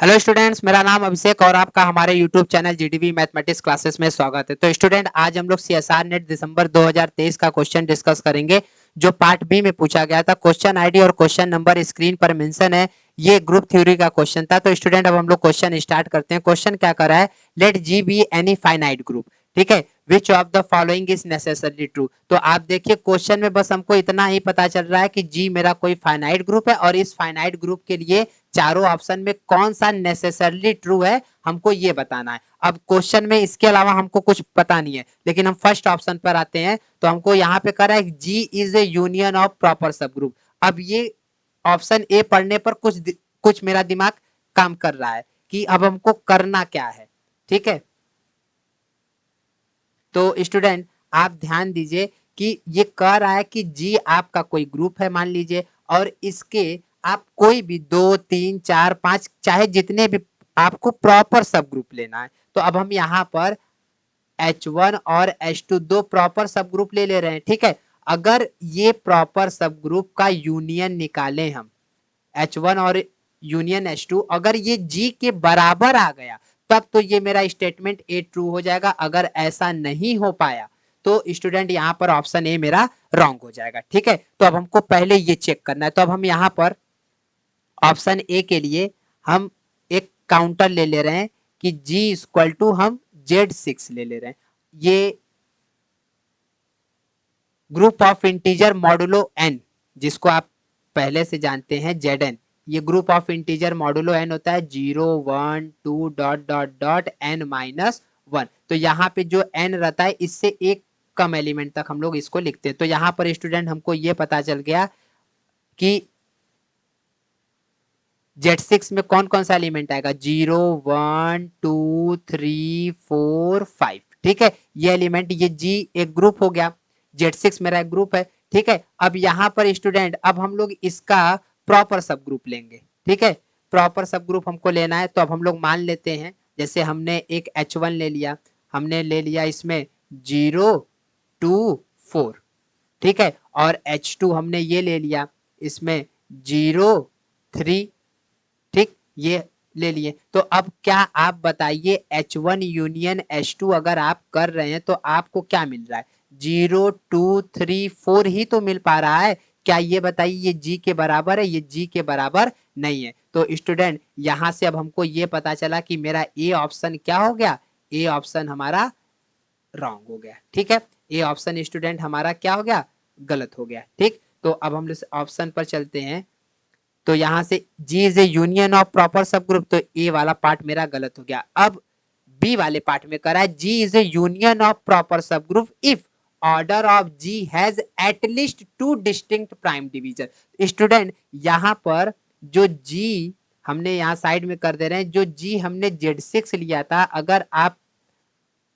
Hello students, मेरा नाम अभिषेक और आपका हमारे YouTube channel GDV mathematics classes में स्वागत है। तो स्टूडेंट, आज हम लोग सीएसआर नेट दिसंबर 2023 का क्वेश्चन डिस्कस करेंगे जो पार्ट बी में पूछा गया था। क्वेश्चन आईडी और क्वेश्चन नंबर स्क्रीन पर मेंशन है। ये ग्रुप थ्योरी का क्वेश्चन था। तो स्टूडेंट, अब हम लोग क्वेश्चन स्टार्ट करते हैं। क्वेश्चन क्या कर रहा है, let G be any finite group. ठीक है, which of the following is necessarily true. तो आप देखिए क्वेश्चन में बस हमको इतना ही पता चल रहा है कि जी मेरा कोई फाइनाइट ग्रुप है और इस फाइनाइट ग्रुप के लिए चारों ऑप्शन में कौन सा नेसेसरली ट्रू है हमको ये बताना है। अब क्वेश्चन में इसके अलावा हमको कुछ पता नहीं है, लेकिन हम फर्स्ट ऑप्शन पर आते हैं। तो हमको यहाँ पे कह रहा है G is A union of proper subgroup. अब ये ऑप्शन ए पढ़ने पर कुछ मेरा दिमाग काम कर रहा है कि अब हमको करना क्या है। ठीक है, तो स्टूडेंट आप ध्यान दीजिए कि ये कह रहा है कि जी आपका कोई ग्रुप है मान लीजिए, और इसके आप कोई भी 2 3 4 5 चाहे जितने भी आपको प्रॉपर सब ग्रुप लेना है। तो अब हम यहाँ पर H1 और H2 दो प्रॉपर सब ग्रुप ले रहे हैं। ठीक है, अगर ये प्रॉपर सब ग्रुप का यूनियन निकालें हम, H1 और यूनियन H2, अगर ये G के बराबर आ गया तब तो ये मेरा स्टेटमेंट ए ट्रू हो जाएगा। अगर ऐसा नहीं हो पाया तो स्टूडेंट यहाँ पर ऑप्शन ए मेरा रॉन्ग हो जाएगा। ठीक है, तो अब हमको पहले ये चेक करना है। तो अब हम यहाँ पर ऑप्शन ए के लिए हम एक काउंटर ले रहे हैं कि G इक्वल टू हम Z6 ले रहे हैं। ये group of integer modulo n, जिसको आप पहले से जानते हैं Zn, ये group of integer modulo n होता है 0 1 2 ... n-1। तो यहाँ पे जो n रहता है इससे एक कम एलिमेंट तक हम लोग इसको लिखते हैं। तो यहाँ पर स्टूडेंट हमको ये पता चल गया कि Z6 में कौन कौन सा एलिमेंट आएगा, 0 1 2 3 4 5। ठीक है, ये एलिमेंट, ये G एक ग्रुप हो गया, Z6 मेरा एक ग्रुप है। ठीक है, अब यहाँ पर स्टूडेंट अब हम लोग इसका प्रॉपर सब ग्रुप लेंगे। ठीक है, प्रॉपर सब ग्रुप हमको लेना है। तो अब हम लोग मान लेते हैं, जैसे हमने एक H1 ले लिया, हमने ले लिया इसमें 0 2 4। ठीक है, और H2 हमने ये ले लिया इसमें 0 3। ठीक, ये ले लिए। तो अब क्या आप बताइए, H1 यूनियन H2 अगर आप कर रहे हैं तो आपको क्या मिल रहा है, 0 2 3 4 ही तो मिल पा रहा है। क्या ये बताइए ये G के बराबर है, ये G के बराबर नहीं है। तो स्टूडेंट यहां से अब हमको ये पता चला कि मेरा ए ऑप्शन क्या हो गया, ए ऑप्शन हमारा रॉन्ग हो गया। ठीक है, ए ऑप्शन स्टूडेंट हमारा क्या हो गया, गलत हो गया। ठीक, तो अब हम ऑप्शन पर चलते हैं। तो यहां से G is A union of proper subgroup, तो ए वाला पार्ट मेरा गलत हो गया। अब बी वाले पार्ट में करा है G is A union of proper subgroup if order of G has at least 2 distinct prime division. Student यहां पर जो जी हमने यहां साइड में कर दे रहे हैं, जो जी हमने Z6 लिया था, अगर आप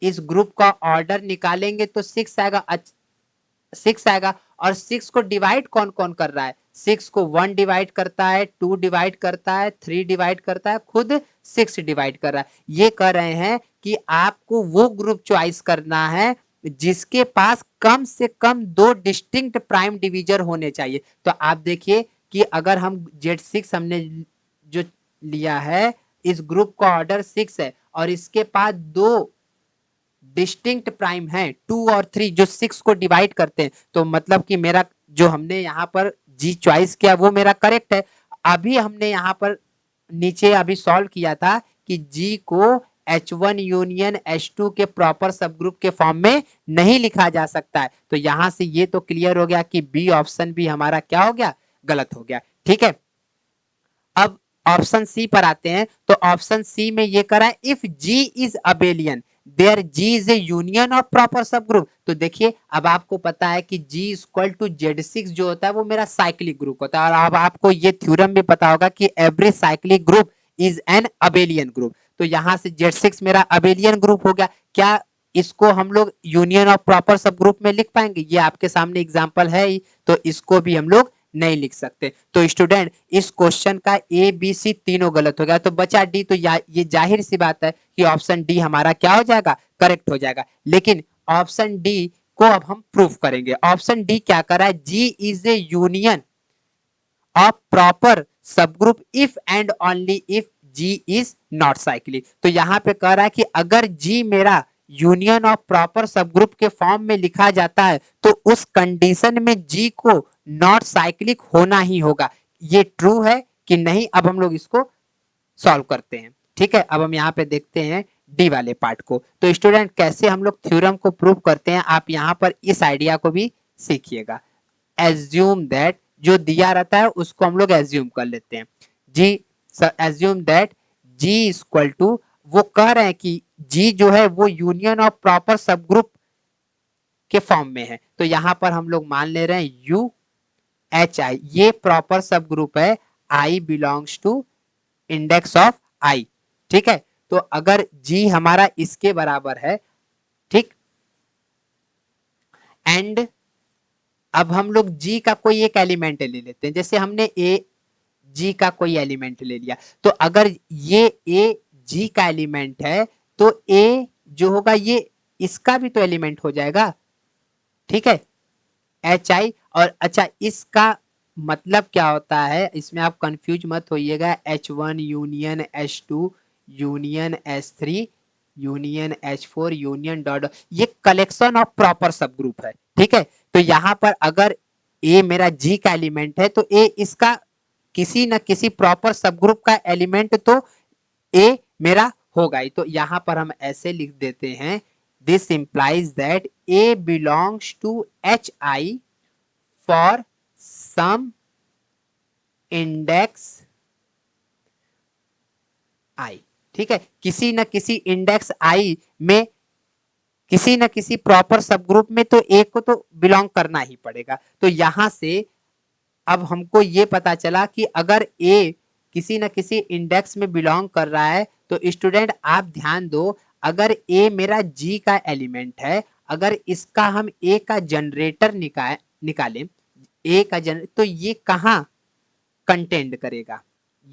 इस ग्रुप का ऑर्डर निकालेंगे तो 6 आएगा। और 6 को डिवाइड कौन कौन कर रहा है, 6 को 1 डिवाइड करता है, 2 डिवाइड करता है, 3 डिवाइड करता है, खुद 6 डिवाइड कर रहा है। ये कह रहे हैं कि आपको वो ग्रुप चॉइस करना है जिसके पास कम से कम 2 डिस्टिंक्ट प्राइम डिवीजर होने चाहिए। तो आप देखिए कि अगर हम Z6 हमने जो लिया है, इस ग्रुप का ऑर्डर 6 है और इसके पास 2 डिस्टिंक्ट प्राइम है 2 और 3 जो 6 को डिवाइड करते हैं, तो मतलब कि मेरा जो हमने यहाँ पर जी चॉइस किया वो मेरा करेक्ट है। अभी हमने यहाँ पर नीचे अभी सॉल्व किया था कि जी को H1 यूनियन H2 के प्रॉपर सब ग्रुप के फॉर्म में नहीं लिखा जा सकता है। तो यहां से ये तो क्लियर हो गया कि बी ऑप्शन भी हमारा क्या हो गया, गलत हो गया। ठीक है, अब ऑप्शन सी पर आते हैं। तो ऑप्शन सी में ये करा है if G is abelian there G is A union of proper subgroup. तो देखिए अब आपको पता है कि G इक्वल टू Z6 जो होता है वो मेरा साइक्लिक ग्रुप होता है, और अब आपको ये थ्योरम भी पता होगा कि every cyclic group is an abelian group. तो यहां से Z6 मेरा अबेलियन ग्रुप हो गया। क्या इसको हम लोग यूनियन ऑफ प्रॉपर सब ग्रुप में लिख पाएंगे, ये आपके सामने एग्जाम्पल है ही, तो इसको भी हम लोग नहीं लिख सकते। तो स्टूडेंट इस क्वेश्चन का ए बी सी तीनों गलत हो गया, तो बचा डी। तो ये जाहिर सी बात है कि ऑप्शन डी हमारा क्या हो जाएगा, करेक्ट हो जाएगा। लेकिन ऑप्शन डी को अब हम प्रूफ करेंगे। ऑप्शन डी क्या कर रहा है, G is A union of proper subgroup if and only if G is not cyclic. तो यहाँ पे कह रहा है कि अगर G मेरा यूनियन ऑफ प्रॉपर सबग्रुप के फॉर्म में लिखा जाता है तो उस कंडीशन में G को नॉट साइक्लिक होना ही होगा। ये ट्रू है कि नहीं, अब हम लोग इसको सॉल्व करते हैं। ठीक है, अब हम यहाँ पे देखते हैं डी वाले पार्ट को। तो स्टूडेंट कैसे हम लोग थ्योरम को प्रूव करते हैं, आप यहाँ पर इस आइडिया को भी सीखिएगा। एज्यूम दैट, जो दिया रहता है उसको हम लोग एज्यूम कर लेते हैं। G assume that G equal to, वो कह रहे हैं कि जी जो है वो यूनियन ऑफ प्रॉपर सबग्रुप के फॉर्म में है। तो यहां पर हम लोग मान ले रहे हैं यू एच आई, ये प्रॉपर सब ग्रुप है, आई बिलोंग्स टू इंडेक्स ऑफ आई। ठीक है, तो अगर जी हमारा इसके बराबर है, ठीक, एंड अब हम लोग जी का कोई एक एलिमेंट ले लेते हैं, जैसे हमने ए जी का कोई एलिमेंट ले लिया, तो अगर ये ए जी का एलिमेंट है तो ए जो होगा ये इसका भी तो एलिमेंट हो जाएगा। ठीक है, एच आई, और अच्छा इसका मतलब क्या होता है, इसमें आप कंफ्यूज मत होइएगा, H1 union H2 union H3 union H4 union dot, ये कलेक्शन ऑफ प्रॉपर सब ग्रुप है। ठीक है, तो यहां पर अगर ए मेरा जी का एलिमेंट है तो ए इसका किसी न किसी प्रॉपर सब ग्रुप का एलिमेंट तो ए मेरा होगा ही। तो यहां पर हम ऐसे लिख देते हैं, this implies that a belongs to H I for some index I. ठीक है, किसी न किसी इंडेक्स आई में किसी न किसी प्रॉपर सब ग्रुप में तो ए को तो बिलोंग करना ही पड़ेगा। तो यहां से अब हमको ये पता चला कि अगर ए किसी न किसी इंडेक्स में बिलोंग कर रहा है तो स्टूडेंट आप ध्यान दो, अगर ए मेरा जी का एलिमेंट है, अगर इसका हम ए का जनरेटर निकालें, ए का जनरेटर, तो ये कहां कंटेंट करेगा,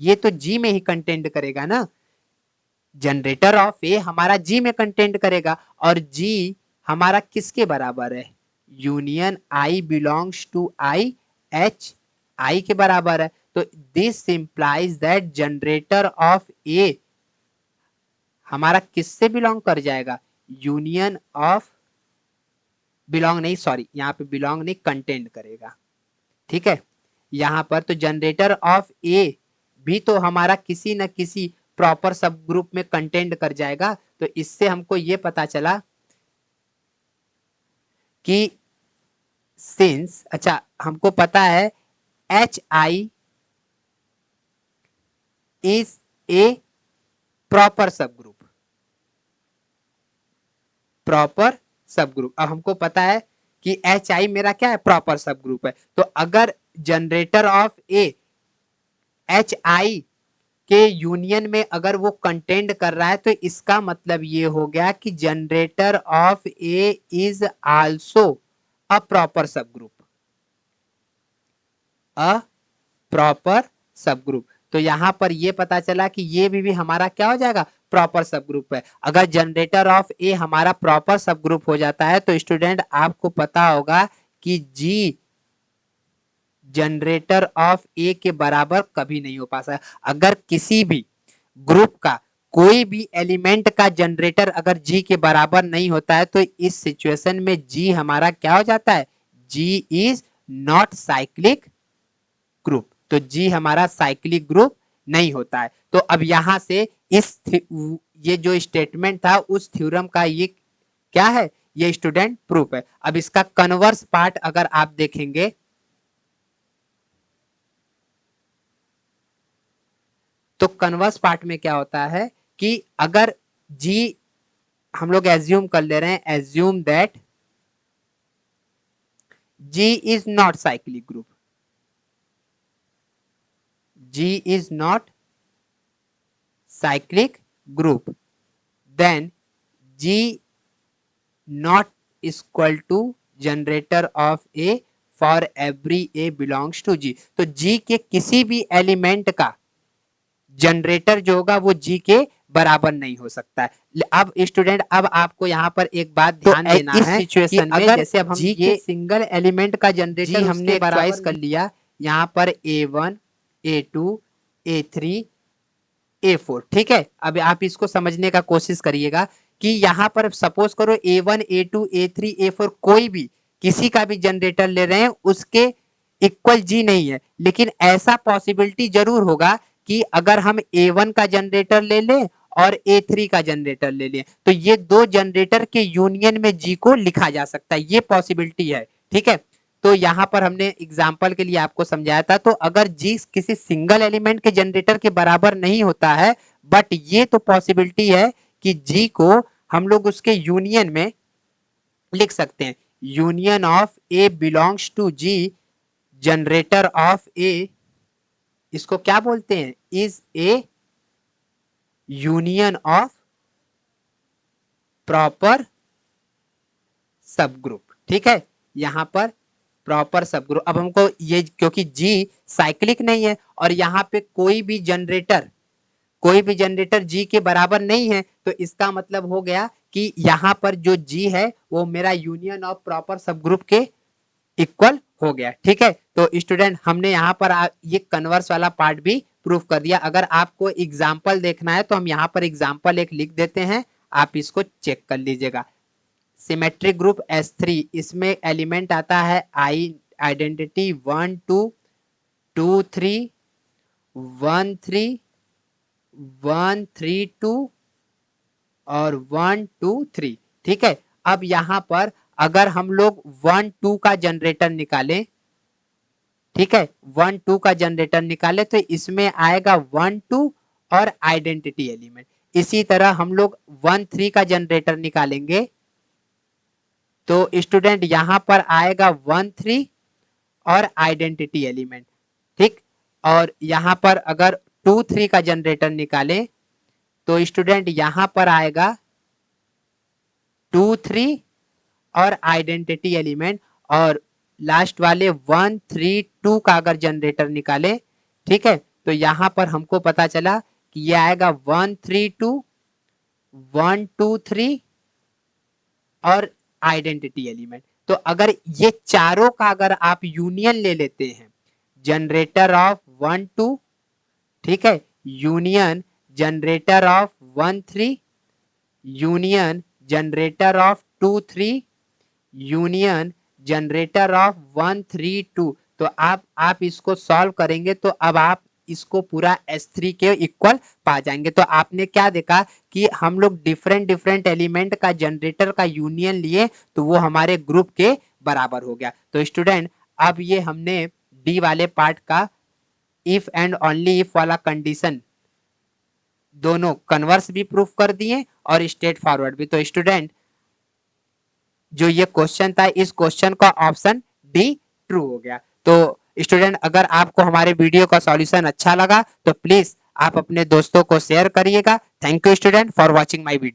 ये तो जी में ही कंटेंट करेगा ना। जनरेटर ऑफ ए हमारा जी में कंटेंट करेगा, और जी हमारा किसके बराबर है, union I belongs to I, H I के बराबर है। तो this implies that generator of A हमारा किससे बिलोंग कर जाएगा, यूनियन ऑफ, बिलोंग नहीं, सॉरी यहाँ पे बिलोंग नहीं, कंटेंट करेगा। ठीक है, यहां पर तो जनरेटर ऑफ ए भी तो हमारा किसी न किसी प्रॉपर सब ग्रुप में कंटेंट कर जाएगा। तो इससे हमको ये पता चला कि सिंस, अच्छा हमको पता है H I is a proper सब ग्रुप, प्रॉपर सब ग्रुप, अब हमको पता है कि एच आई मेरा क्या है, प्रॉपर सब ग्रुप है। तो अगर generator of A H I के यूनियन में अगर वो कंटेंट कर रहा है तो इसका मतलब ये हो गया कि generator of A is also a proper सब group, a proper subgroup. तो यहां पर ये पता चला कि ये भी हमारा क्या हो जाएगा, प्रॉपर सब ग्रुप है। अगर जनरेटर ऑफ ए हमारा प्रॉपर सब ग्रुप हो जाता है तो स्टूडेंट आपको पता होगा कि जी जनरेटर ऑफ ए के बराबर कभी नहीं हो पाता। अगर किसी भी ग्रुप का कोई भी एलिमेंट का जनरेटर अगर जी के बराबर नहीं होता है तो इस सिचुएशन में जी हमारा क्या हो जाता है, G is not cyclic group. तो जी हमारा साइक्लिक ग्रुप नहीं होता है। तो अब यहां से इस ये जो स्टेटमेंट था उस थ्योरम का ये क्या है, ये स्टूडेंट प्रूफ है। अब इसका कन्वर्स पार्ट अगर आप देखेंगे तो कन्वर्स पार्ट में क्या होता है कि अगर जी हम लोग एज्यूम कर ले रहे हैं, assume that G is not cyclic group, G is not cyclic group, then G not equal to generator of A for every A belongs to G। तो G के किसी भी एलिमेंट का जनरेटर जो होगा वो जी के बराबर नहीं हो सकता है। अब स्टूडेंट अब आपको यहाँ पर एक बात ध्यान देना है, सिचुएशन में अगर जैसे अब हम जी के सिंगल एलिमेंट का जनरेटर हमने चॉइस कर लिया, यहाँ पर A1 A2 A3 A4। ठीक है, अब आप इसको समझने का कोशिश करिएगा कि यहाँ पर सपोज करो A1 A2 A3 A4 कोई भी किसी का भी जनरेटर ले रहे हैं, उसके इक्वल जी नहीं है, लेकिन ऐसा पॉसिबिलिटी जरूर होगा कि अगर हम A1 का जनरेटर ले लें और A3 का जनरेटर ले लें, तो ये दो जनरेटर के यूनियन में जी को लिखा जा सकता है, ये पॉसिबिलिटी है। ठीक है, तो यहाँ पर हमने एग्जाम्पल के लिए आपको समझाया था। तो अगर जी किसी सिंगल एलिमेंट के जनरेटर के बराबर नहीं होता है, बट ये तो पॉसिबिलिटी है कि जी को हम लोग उसके यूनियन में लिख सकते हैं। Union of A belongs to G, generator of A, इसको क्या बोलते हैं, is A union of proper subgroup. ठीक है, यहां पर प्रॉपर सब ग्रुप। अब हमको ये, क्योंकि जी साइक्लिक नहीं है और यहाँ पे कोई भी जनरेटर जी के बराबर नहीं है, तो इसका मतलब हो गया कि यहाँ पर जो जी है वो मेरा यूनियन ऑफ प्रॉपर सब ग्रुप के इक्वल हो गया। ठीक है, तो स्टूडेंट हमने यहाँ पर ये कन्वर्स वाला पार्ट भी प्रूफ कर दिया। अगर आपको एग्जाम्पल देखना है तो हम यहाँ पर एग्जाम्पल एक लिख देते हैं, आप इसको चेक कर लीजिएगा। सिमेट्रिक ग्रुप S3, इसमें एलिमेंट आता है आइडेंटिटी 1 2 2 3 1 3 1 3 2 और 1 2 3। ठीक है, अब यहां पर अगर हम लोग 1 2 का जनरेटर निकालें, ठीक है, 1 2 का जनरेटर निकाले तो इसमें आएगा 1 2 और आइडेंटिटी एलिमेंट। इसी तरह हम लोग 1 3 का जनरेटर निकालेंगे तो स्टूडेंट यहां पर आएगा 1 3 और आइडेंटिटी एलिमेंट। ठीक, और यहां पर अगर 2 3 का जनरेटर निकालें तो स्टूडेंट यहां पर आएगा 2 3 और आइडेंटिटी एलिमेंट। और लास्ट वाले 1 3 2 का अगर जनरेटर निकाले, ठीक है, तो यहां पर हमको पता चला कि ये आएगा 1 3 2 1 2 3 और आइडेंटिटी एलिमेंट। तो अगर ये चारों का अगर आप यूनियन ले लेते हैं, जनरेटर ऑफ 1 2, ठीक है, union generator off 1 3, union generator off 2 3, union generator off 1 3 2, तो आप इसको सॉल्व करेंगे तो अब आप इसको पूरा S3 के इक्वल पा जाएंगे। तो आपने क्या देखा कि हम लोग डिफरेंट डिफरेंट एलिमेंट का जनरेटर का यूनियन लिए तो वो हमारे ग्रुप के बराबर हो गया। तो स्टूडेंट अब ये हमने डी वाले पार्ट का इफ एंड ओनली इफ वाला कंडीशन दोनों कन्वर्स भी प्रूफ कर दिए और स्ट्रेट फॉरवर्ड भी। तो स्टूडेंट जो ये क्वेश्चन था, इस क्वेश्चन का ऑप्शन डी ट्रू हो गया। तो स्टूडेंट अगर आपको हमारे वीडियो का सॉल्यूशन अच्छा लगा तो प्लीज आप अपने दोस्तों को शेयर करिएगा। Thank you student for watching my video.